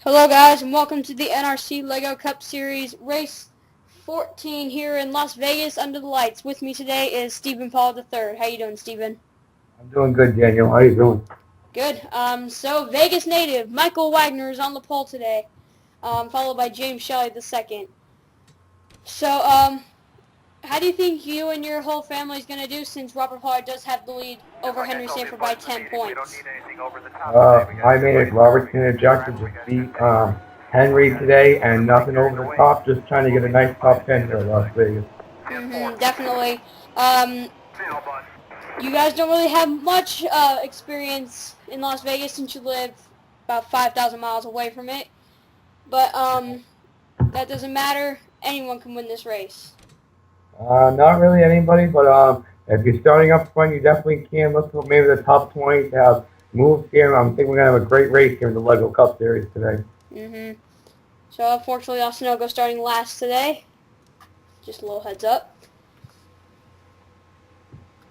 Hello guys and welcome to the NRC LEGO Cup Series Race 14 here in Las Vegas under the lights. With me today is Stephen Paul III. How you doing, Stephen? I'm doing good, Daniel. How you doing? Good. So Vegas native Michael Wagner is on the pole today, followed by James Shelley II. So, how do you think you and your whole family is going to do since Robert Pollard does have the lead over Henry Sanford by 10 points? My main Robertson objective just beat Henry today, and nothing over the top. Just trying to get a nice top 10 here in Las Vegas. Definitely. You guys don't really have much experience in Las Vegas since you live about 5,000 miles away from it. But that doesn't matter. Anyone can win this race. Not really anybody, but if you're starting up front, you definitely can look for maybe the top 20 to have moves here. I think we're gonna have a great race here in the Lego Cup Series today. So unfortunately, Austin Ogo starting last today. Just a little heads up.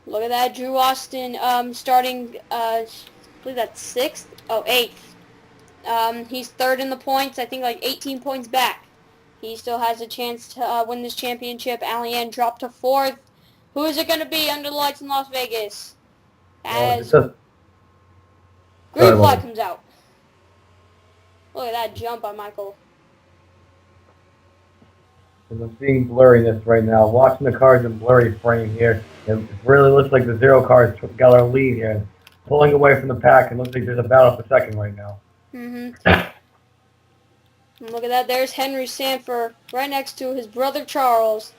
Look at that, Drew Austin starting. I believe that's sixth. Oh, eighth. He's third in the points. I think like 18 points back. He still has a chance to win this championship. Alien dropped to fourth. Who is it going to be under the lights in Las Vegas? As green flag comes out. Look at that jump by Michael. I'm seeing blurriness right now. Watching the cars in blurry frame here, it really looks like the zero cars got our lead here, pulling away from the pack. It looks like there's a battle for second right now. Look at that. There's Henry Sanford right next to his brother Charles.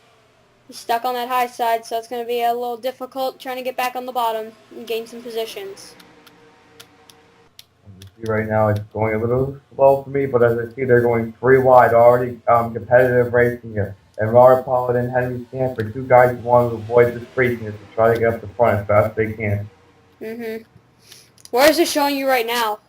He's stuck on that high side, so it's going to be a little difficult trying to get back on the bottom and gain some positions. As you see right now, it's going a little slow for me, but as I see, they're going three wide already. Competitive racing here. And Robert Pollard and Henry Sanford, two guys who want to avoid this craziness to try to get up the front as fast as they can. Where is it showing you right now?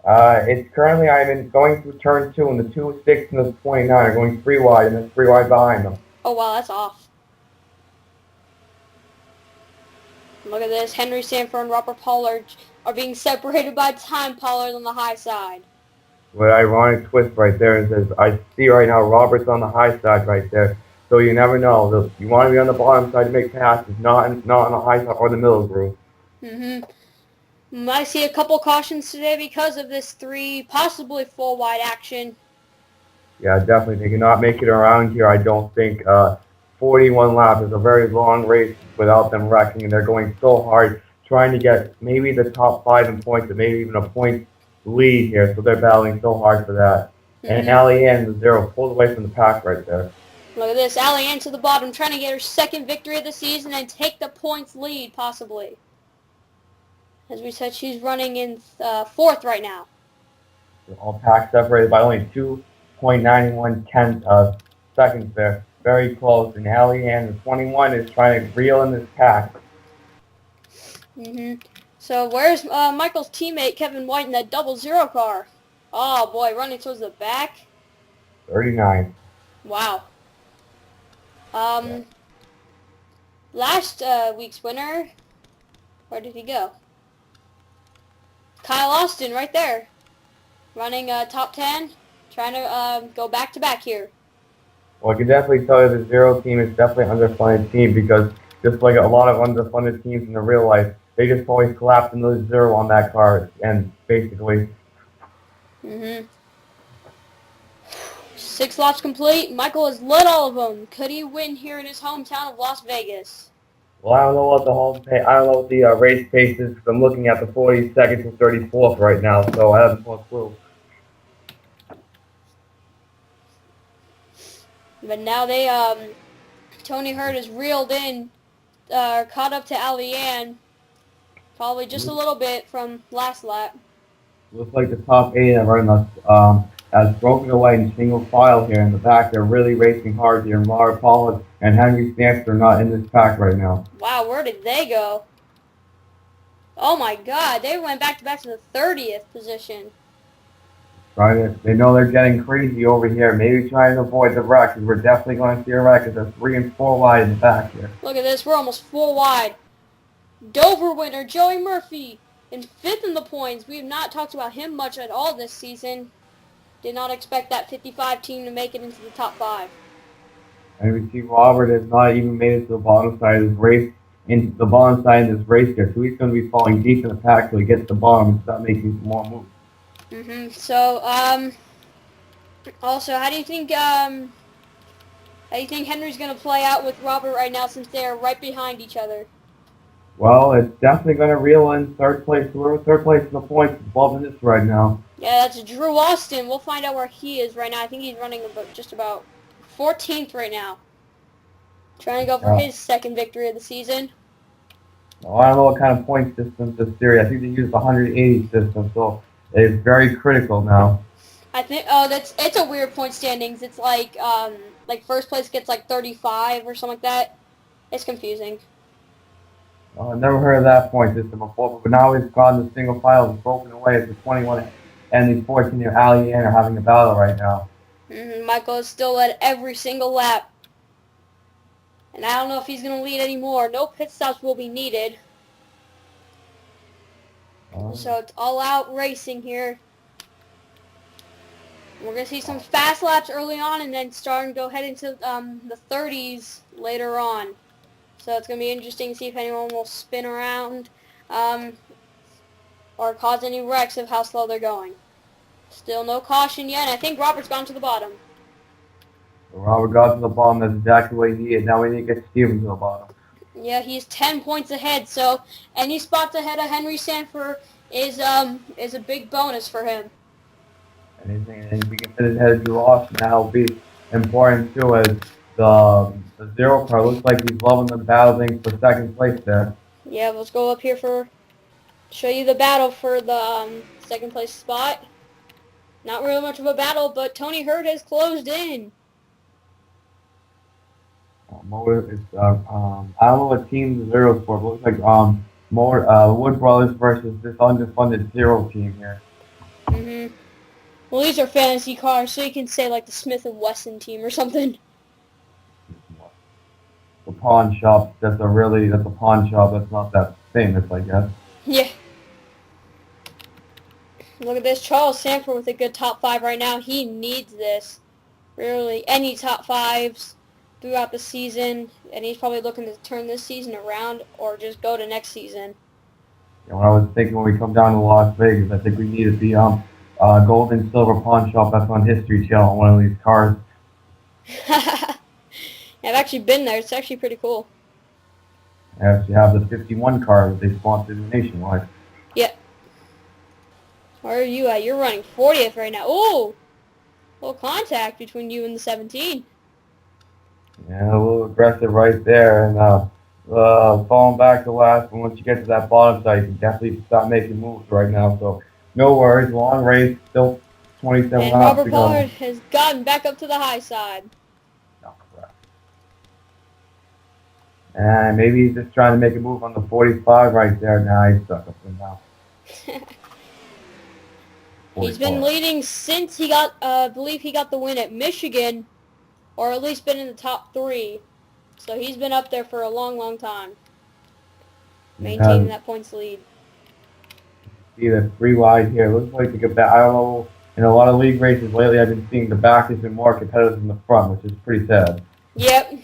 It's currently, going through turn 2, and the 2, 6, and the 29 are going three wide, and then three wide behind them. Oh, wow, that's off. Look at this. Henry Sanford and Robert Pollard are being separated by time. Pollard on the high side. What ironic twist right there is I see right now Robert's on the high side right there. So you never know. You want to be on the bottom side to make passes, not on the high side or the middle groove. I see a couple cautions today because of this possibly 4 wide action. Yeah, definitely. They cannot make it around here, I don't think. 41 laps is a very long race without them wrecking, and they're going so hard trying to get maybe the top 5 in points, or maybe even a point lead here. So they're battling so hard for that. And Alien, the zero, pulled away from the pack right there. Look at this. Alien to the bottom, trying to get her second victory of the season and take the points lead, possibly. As we said, she's running in fourth right now. They're all pack separated by only 2.91 seconds there. Very close. And Alien, the 21, is trying to reel in this pack. So where's Michael's teammate Kevin White in that 00 car? Oh boy, running towards the back. 39. Wow. Last week's winner, where did he go? Kyle Austin right there. Running top 10, trying to go back-to-back here. Well, I can definitely tell you the zero team is definitely an underfunded team, because just like a lot of underfunded teams in the real life, they just always collapse in the zero on that car, and basically. 6 laps complete. Michael has led all of them. Could he win here in his hometown of Las Vegas? Well, I don't know what the race pace is, because I'm looking at the 42nd to 34th right now, so I haven't a clue. But now Tony Hurd is reeled in, caught up to Alien, probably just a little bit from last lap. Looks like the top 8 are in the has broken away in single file here in the back. They're really racing hard here. Robert Pollard and Henry Sanford are not in this pack right now. Wow, where did they go? Oh my God, they went back-to-back to the 30th position. They know they're getting crazy over here. Maybe trying to avoid the wreck, because we're definitely going to see a wreck, because they're 3 and 4 wide in the back here. Look at this, we're almost 4 wide. Dover winner, Joey Murphy. in 5th in the points. We have not talked about him much at all this season. Did not expect that 55 team to make it into the top 5. And we see Robert has not even made it to the bottom side of this race, into the bottom side of this race here. So he's going to be falling deep in the pack till he gets to the bottom and start making some more moves. So, also, how do you think Henry's going to play out with Robert right now since they're right behind each other? Well, it's definitely going to reel in third place. We're third place in the points above this right now. Yeah, that's Drew Austin. We'll find out where he is right now. I think he's running just about 14th right now. Trying to go for his second victory of the season. Well, I don't know what kind of point system this series. I think they use the 180 system, so it's very critical now. I think it's a weird point standings. It's like first place gets like 35 or something like that. It's confusing. Well, I've never heard of that point system before, but now we've gotten the single file broken away as the 21 and the 14-year Ali Ann are having a battle right now. Michael is still led every single lap. And I don't know if he's going to lead anymore. No pit stops will be needed. So it's all out racing here. We're going to see some fast laps early on and then starting to go head into the 30s later on. So it's going to be interesting to see if anyone will spin around or cause any wrecks of how slow they're going. Still no caution yet. I think Robert's gone to the bottom. Robert got to the bottom. That's exactly what he needed. Now we need to get Steven to the bottom. Yeah, he's 10 points ahead. So any spots ahead of Henry Sanford is a big bonus for him. And if we can finish ahead of Drew Austin, that'll be important too. As the zero car looks like he's loving the battling for second place there. Yeah, let's go up here for show you the battle for the second place spot. Not really much of a battle, but Tony Hurd has closed in. I don't know what team the zero's for, but it looks like Wood Brothers versus this underfunded zero team here. Well, these are fantasy cars, so you can say like the Smith and Wesson team or something. The pawn shop. That's a pawn shop. That's not that famous, I guess. Yeah. Look at this, Charles Sanford with a good top 5 right now. He needs this. Really, any top 5s throughout the season, and he's probably looking to turn this season around or just go to next season. Yeah, what I was thinking when we come down to Las Vegas, I think we need to be gold and silver pawn shop that's on History Channel on one of these cars. I've actually been there. It's actually pretty cool. I actually have the 51 car that they sponsored nationwide. Yep. Where are you at? You're running 40th right now. Ooh! A little contact between you and the 17. Yeah, a little aggressive right there, and falling back to last. But once you get to that bottom side, you can definitely start making moves right now. So no worries, long race, still 27 laps to go. And Robert Pollard has gotten back up to the high side. And maybe he's just trying to make a move on the 45 right there. Now he's stuck up and down. He's been leading since he got, I believe he got the win at Michigan, or at least been in the top 3. So he's been up there for a long, long time, maintaining that points lead. See the 3 wide here. Looks like the back. I don't know. In a lot of league races lately, I've been seeing the back has been more competitive than the front, which is pretty sad. Yep.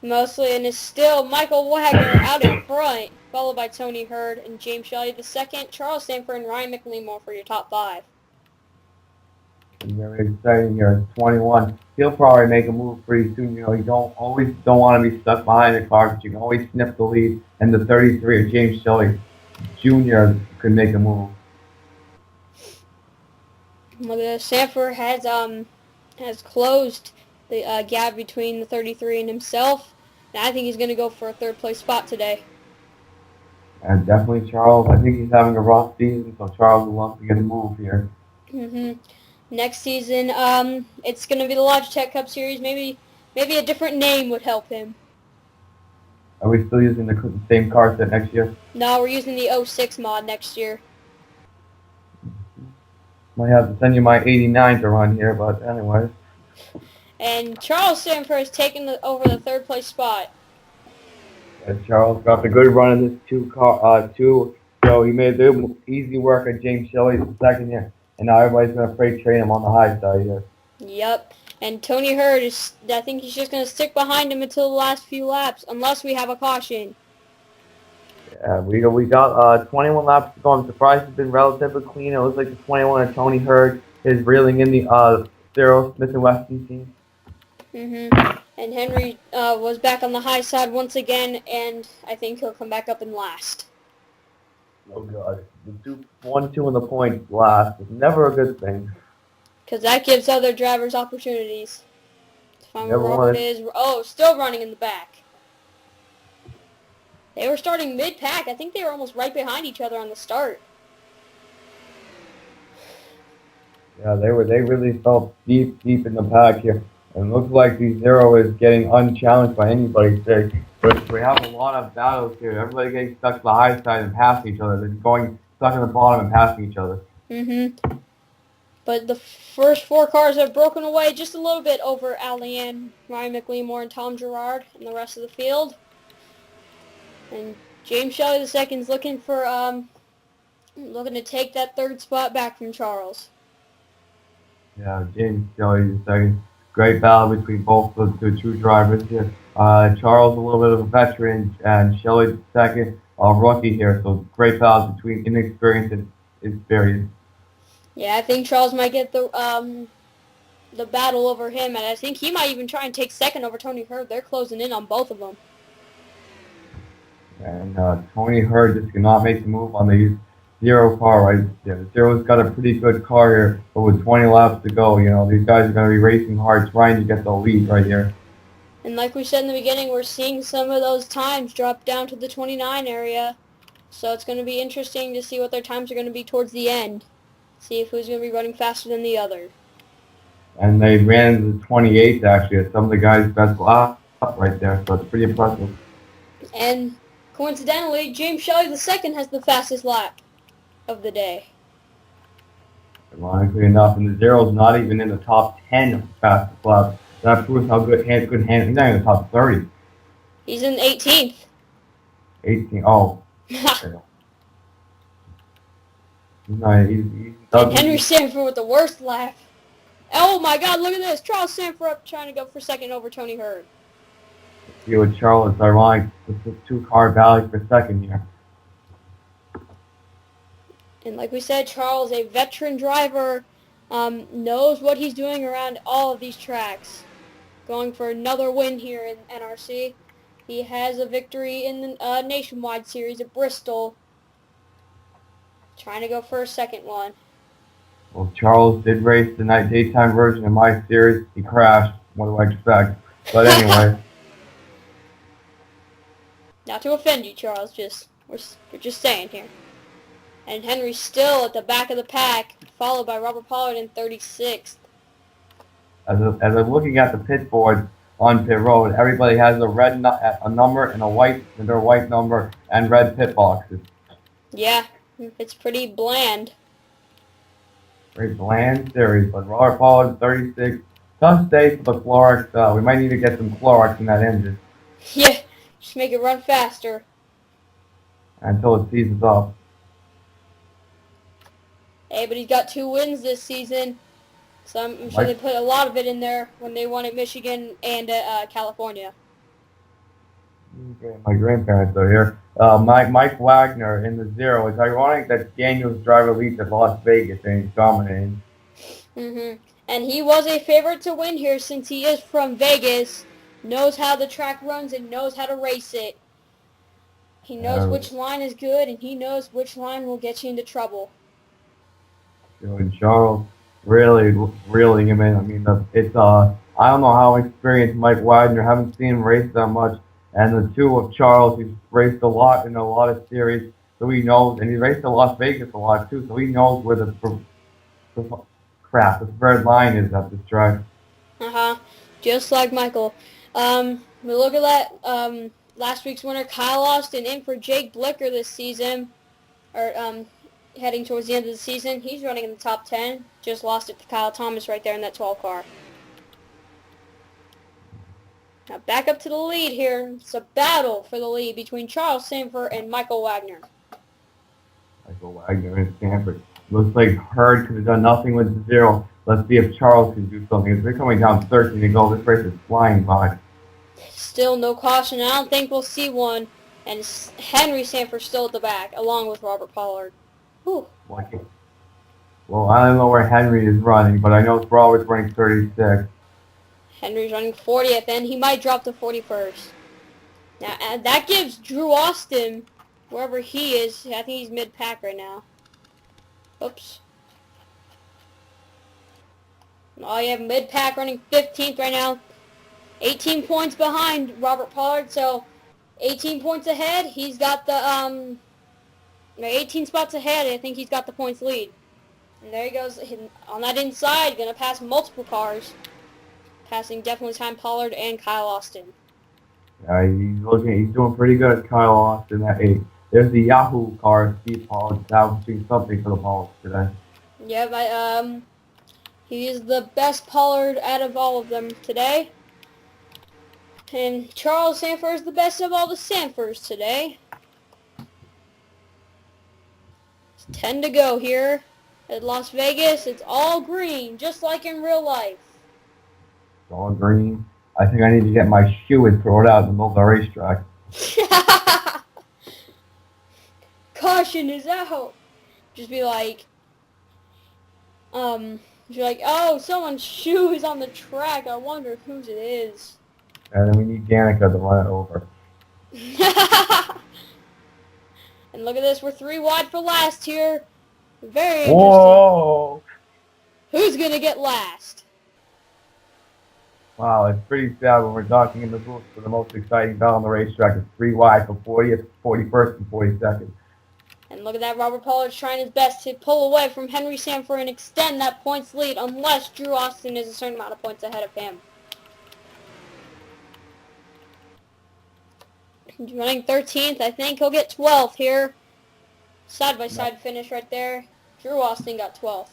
Mostly, and it's still Michael Wagner out in front, followed by Tony Hurd and James Shelley the second, Charles Sanford and Ryan McLemore for your top 5. Very exciting here. 21. He'll probably make a move pretty soon. You know, you don't want to be stuck behind the car, but you can always sniff the lead. And the 33 of James Shelley Jr. could make a move. Well, the Sanford has closed the gap between the 33 and himself. And I think he's going to go for a 3rd place spot today. And definitely Charles. I think he's having a rough season, so Charles will love to get a move here. Next season, it's going to be the Logitech Cup Series. Maybe a different name would help him. Are we still using the same car set next year? No, we're using the 06 mod next year. Might have to send you my 89 to run here, but anyways. And Charles Sanford has taken over the 3rd place spot. And Charles got the good run in this two show. He made the easy work of James Shelley's second here, and now everybody's going to freight train him on the high side here. Yep. And Tony Hurd I think he's just going to stick behind him until the last few laps, unless we have a caution. Yeah, we got 21 laps to go. I'm surprised it's been relatively clean. It looks like the 21 of Tony Hurd is reeling in the Cyril Smith and Wesson team. And Henry was back on the high side once again, and I think he'll come back up in last. Oh God, the 1-2 in the points last is never a good thing. Because that gives other drivers opportunities. To find where Robert is. Oh, still running in the back. They were starting mid-pack. I think they were almost right behind each other on the start. Yeah, they really felt deep in the pack here. And it looks like the Zero is getting unchallenged by anybody today. But we have a lot of battles here. Everybody getting stuck to the high side and passing each other. They're going stuck in the bottom and passing each other. But the first 4 cars have broken away just a little bit over Al Leanne, Ryan McLemore, and Tom Gerard and the rest of the field. And James Shelley II is looking to take that 3rd spot back from Charles. Yeah, James Shelley II. Great battle between both the two drivers here. Charles a little bit of a veteran and Shelley II, a rookie here. So great battle between inexperience and experience. Yeah, I think Charles might get the battle over him, and I think he might even try and take 2nd over Tony Hurd. They're closing in on both of them. And Tony Hurd just cannot make the move on the Zero car right there. The Zero's got a pretty good car here, but with 20 laps to go, you know, these guys are going to be racing hard, trying to get the lead right here. And like we said in the beginning, we're seeing some of those times drop down to the 29 area. So it's going to be interesting to see what their times are going to be towards the end. See if who's going to be running faster than the other. And they ran the 28th actually at some of the guys' best lap right there, so it's pretty impressive. And coincidentally, James Shelley II has the fastest lap of the day. Ironically enough, and the Zero's not even in the top 10 fastest laps. That proves how good hand. He's not in the top 30. He's in 18th. 18. Oh. And Henry Sanford with the worst lap. Oh my God, look at this. Charles Sanford up trying to go for 2nd over Tony Hurd. See with Charles, it's ironic. This is 2-car battle for 2nd here. And like we said, Charles, a veteran driver, knows what he's doing around all of these tracks. Going for another win here in NRC. He has a victory in the Nationwide Series at Bristol. Trying to go for a 2nd one. Well, Charles did race the daytime version of my series. He crashed. What do I expect? But anyway. Not to offend you, Charles. We're just saying here. And Henry's still at the back of the pack, followed by Robert Pollard in 36th. As I'm looking at the pit board on pit road, everybody has a red a number and their white number and red pit boxes. Yeah, it's pretty bland. Very bland series, but Robert Pollard 36. Tough day for the Clorox. We might need to get some Clorox in that engine. Yeah, just make it run faster. Until it seasons off. Hey, but he's got 2 wins this season, so I'm sure they put a lot of it in there when they won at Michigan and at California. Okay, my grandparents are here. Mike Wagner in the Zero. It's ironic that Daniels driver leads at Las Vegas and he's dominating. And he was a favorite to win here since he is from Vegas, knows how the track runs and knows how to race it. He knows which line is good and he knows which line will get you into trouble. And Charles really reeling him in. I mean, it's I don't know how experienced Mike Wagner. Haven't seen him race that much. And the 2 of Charles, he's raced a lot in a lot of series, so he knows. And he raced at Las Vegas a lot too, so he knows where the third line is at this track. Just like Michael. We look at that. Last week's winner, Kyle Austin, in for Jake Blicker this season, or heading towards the end of the season. He's running in the top 10. Just lost it to Kyle Thomas right there in that 12 car. Now back up to the lead here. It's a battle for the lead between Charles Sanford and Michael Wagner. for Wagner and Stanford. Looks like Hurd could have done nothing with the 0. Let's see if Charles can do something. As they're coming down 13 to go, this race is flying by. Still no caution. I don't think we'll see one. And Henry Sanford still at the back, along with Robert Pollard. Whew. Well, I don't know where Henry is running, but I know Robert's running 36. Henry's running 40th, and he might drop to 41st. Now, and that gives Drew Austin, wherever he is, I think he's mid-pack right now. Oops. Oh, you have mid-pack running 15th right now. 18 points behind Robert Pollard, so 18 points ahead. He's got the, 18 spots ahead. I think he's got the points lead. And there he goes on that inside, going to pass multiple cars. Passing definitely time Pollard and Kyle Austin. Yeah, he's doing pretty good at Kyle Austin at 8. There's the Yahoo car, Steve Pollard, establishing something for the Pollards today. Yeah, he is the best Pollard out of all of them today. And Charles Sanford is the best of all the Sanfords today. It's 10 to go here at Las Vegas. It's all green, just like in real life. It's all green. I think I need to get my shoe and throw it out in the middle of the racetrack. Caution is out. Just be like, oh, someone's shoe is on the track. I wonder whose it is. And then we need Danica to run it over. And look at this, we're 3 wide for last here. Very interesting. Whoa! Who's gonna get last? Wow, it's pretty sad when we're talking in the booth for the most exciting battle on the racetrack. It's 3 wide for 40th, 41st, and 42nd. And look at that, Robert Pollard's trying his best to pull away from Henry Sanford and extend that points lead unless Drew Austin is a certain amount of points ahead of him. He's running 13th. I think he'll get 12th here. Side-by-side finish right there. Drew Austin got 12th.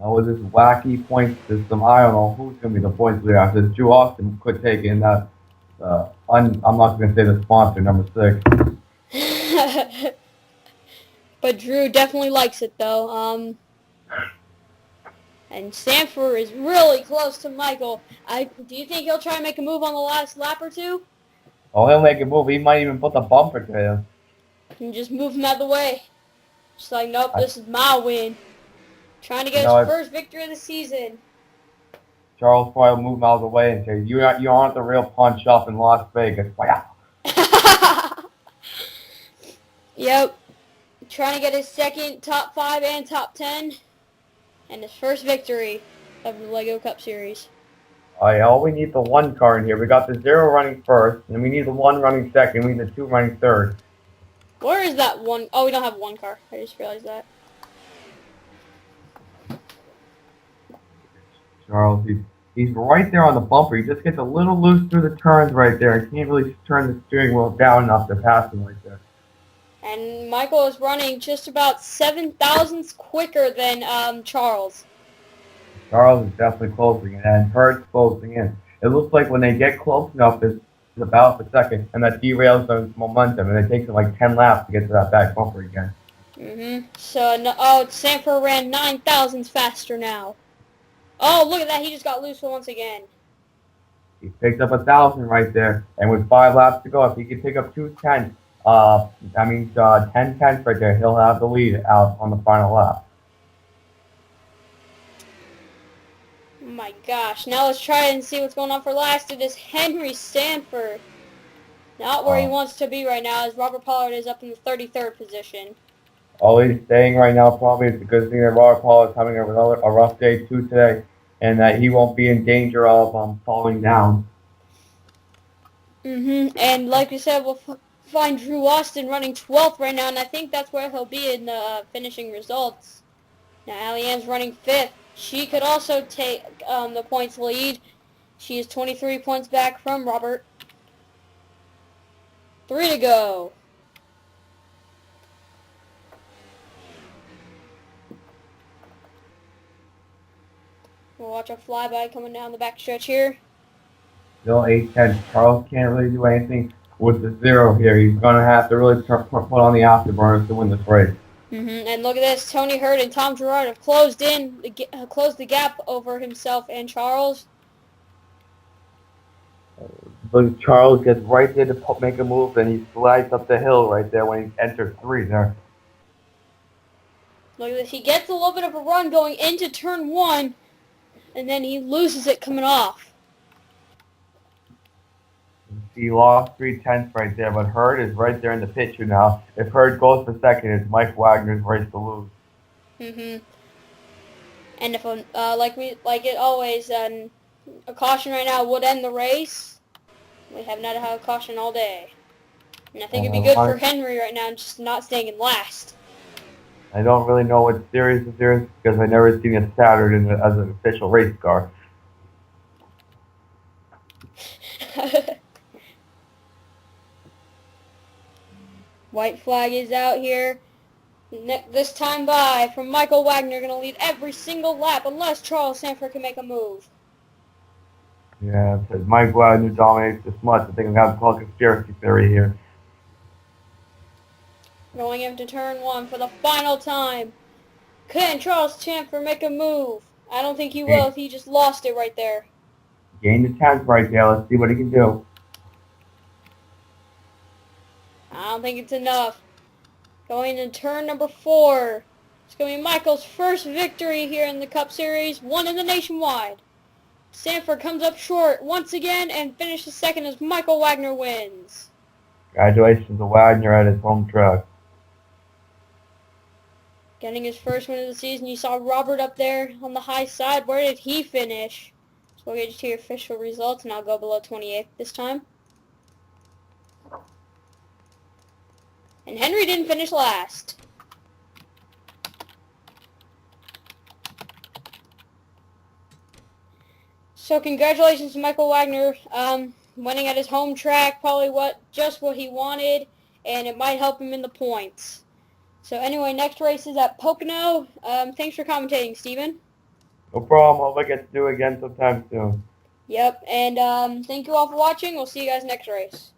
Now with this wacky point system, I don't know who's going to be the points leader after this. Drew Austin could take in that, I'm not going to say the sponsor, number 6. But Drew definitely likes it, though. And Sanford is really close to Michael. Do you think he'll try and make a move on the last lap or two? Oh, he'll make a move. He might even put the bumper to him. And just move him out of the way. Just like, nope, this is my win. Trying to get his first victory of the season. Charles probably will move him out of the way and say, you aren't the real punch up in Las Vegas. Wow. Yep. Trying to get his second top 5 and top 10. And his first victory of the Lego Cup Series. All we need the 1 car in here. We got the 0 running first, and we need the 1 running second. We need the 2 running third. Where is that 1? Oh, we don't have 1 car. I just realized that. Charles, he's right there on the bumper. He just gets a little loose through the turns right there. He can't really turn the steering wheel down enough to pass him right there. And Michael is running just about 7 thousandths quicker than Charles. Charles is definitely closing in, and Hurd's closing in. It looks like when they get close enough, it's about a second, and that derails their momentum, and it takes them like 10 laps to get to that back bumper again. So, Sanford ran 9 thousandths faster now. Oh, look at that. He just got loose once again. He picked up 1,000 right there, and with 5 laps to go, if he can pick up 10 tenths right there, he'll have the lead out on the final lap. Oh my gosh. Now let's try and see what's going on for last. It is Henry Sanford. Not where he wants to be right now, as Robert Pollard is up in the 33rd position. All he's saying right now probably is the good thing that Robert Pollard is having a rough day too today, and that he won't be in danger of falling down. And like we said, we'll find Drew Austin running 12th right now, and I think that's where he'll be in the finishing results. Now, Allie Ann's running 5th. She could also take the points lead. She is 23 points back from Robert. 3 to go. We'll watch a flyby coming down the back stretch here. Still 8-10. Charles can't really do anything with the 0 here. He's going to have to really put on the afterburners to win this race. And look at this. Tony Hurd and Tom Gerard have closed the gap over himself and Charles. But Charles gets right there to make a move, and he slides up the hill right there when he enters 3 there. Look at this. He gets a little bit of a run going into turn 1, and then he loses it coming off. He lost 3/10 right there, but Hurd is right there in the picture now. If Hurd goes for second, it's Mike Wagner's race to lose. And if like it always, a caution right now would end the race. We have not had a caution all day, and I think it'd be good for Henry right now, just not staying in last. I don't really know what series this is because I never seen it Saturn as an official race car. White flag is out here. This time by from Michael Wagner, going to lead every single lap unless Charles Sanford can make a move. Yeah, if Mike Wagner dominates this much, I think I'm going to call conspiracy theory here. Going into turn 1 for the final time. Can Charles Sanford make a move? I don't think he will if he just lost it right there. Gain the 10th right there. Let's see what he can do. I don't think it's enough. Going into turn number 4. It's going to be Michael's first victory here in the Cup Series, one in the Nationwide. Sanford comes up short once again and finishes second as Michael Wagner wins. Congratulations to Wagner at his home track. Getting his first win of the season. You saw Robert up there on the high side. Where did he finish? So we'll get to your official results, and I'll go below 28th this time. And Henry didn't finish last. So congratulations to Michael Wagner, winning at his home track, probably just what he wanted, and it might help him in the points. So anyway, next race is at Pocono. Thanks for commentating, Steven. No problem. Hope I get to do it again sometime soon. Yep, and thank you all for watching. We'll see you guys next race.